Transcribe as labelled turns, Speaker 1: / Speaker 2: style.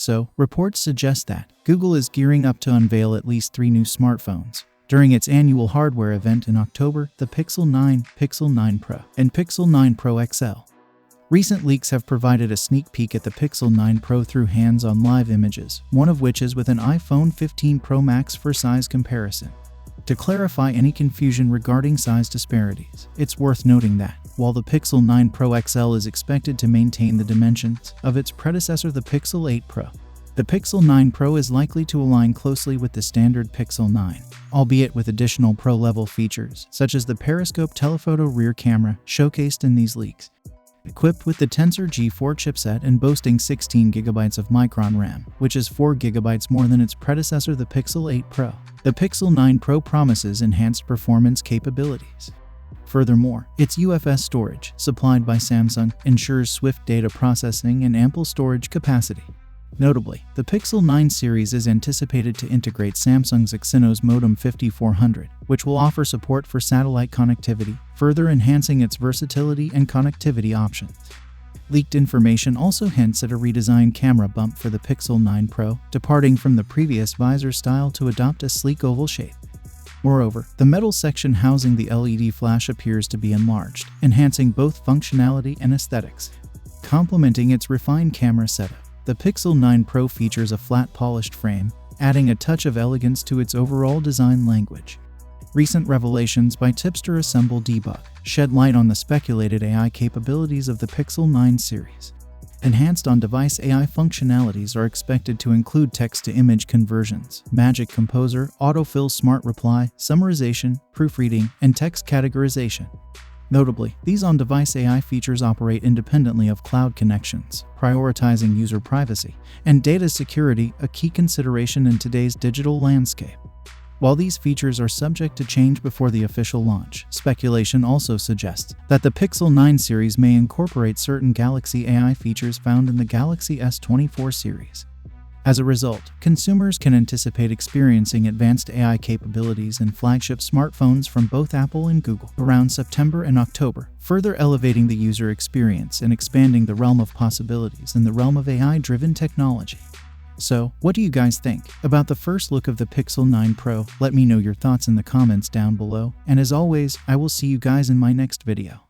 Speaker 1: So, reports suggest that Google is gearing up to unveil at least 3 new smartphones during its annual hardware event in October: the Pixel 9, Pixel 9 Pro, and Pixel 9 Pro XL. Recent leaks have provided a sneak peek at the Pixel 9 Pro through hands-on live images, one of which is with an iPhone 15 Pro Max for size comparison. To clarify any confusion regarding size disparities, it's worth noting that, while the Pixel 9 Pro XL is expected to maintain the dimensions of its predecessor, the Pixel 8 Pro, the Pixel 9 Pro is likely to align closely with the standard Pixel 9, albeit with additional Pro-level features, such as the periscope telephoto rear camera showcased in these leaks. Equipped with the Tensor G4 chipset and boasting 16GB of Micron RAM, which is 4GB more than its predecessor, the Pixel 8 Pro, the Pixel 9 Pro promises enhanced performance capabilities. Furthermore, its UFS storage, supplied by Samsung, ensures swift data processing and ample storage capacity. Notably, the Pixel 9 series is anticipated to integrate Samsung's Exynos modem 5400, which will offer support for satellite connectivity, further enhancing its versatility and connectivity options. Leaked information also hints at a redesigned camera bump for the Pixel 9 Pro, departing from the previous visor style to adopt a sleek oval shape. Moreover, the metal section housing the LED flash appears to be enlarged, enhancing both functionality and aesthetics. Complementing its refined camera setup, the Pixel 9 Pro features a flat polished frame, adding a touch of elegance to its overall design language. Recent revelations by tipster Assemble Debug shed light on the speculated AI capabilities of the Pixel 9 series. Enhanced on-device AI functionalities are expected to include text-to-image conversions, Magic Composer, autofill, smart reply, summarization, proofreading, and text categorization. Notably, these on-device AI features operate independently of cloud connections, prioritizing user privacy and data security, a key consideration in today's digital landscape. While these features are subject to change before the official launch, speculation also suggests that the Pixel 9 series may incorporate certain Galaxy AI features found in the Galaxy S24 series. As a result, consumers can anticipate experiencing advanced AI capabilities in flagship smartphones from both Apple and Google around September and October, further elevating the user experience and expanding the realm of possibilities in the realm of AI-driven technology. So, what do you guys think about the first look of the Pixel 9 Pro? Let me know your thoughts in the comments down below, and as always, I will see you guys in my next video.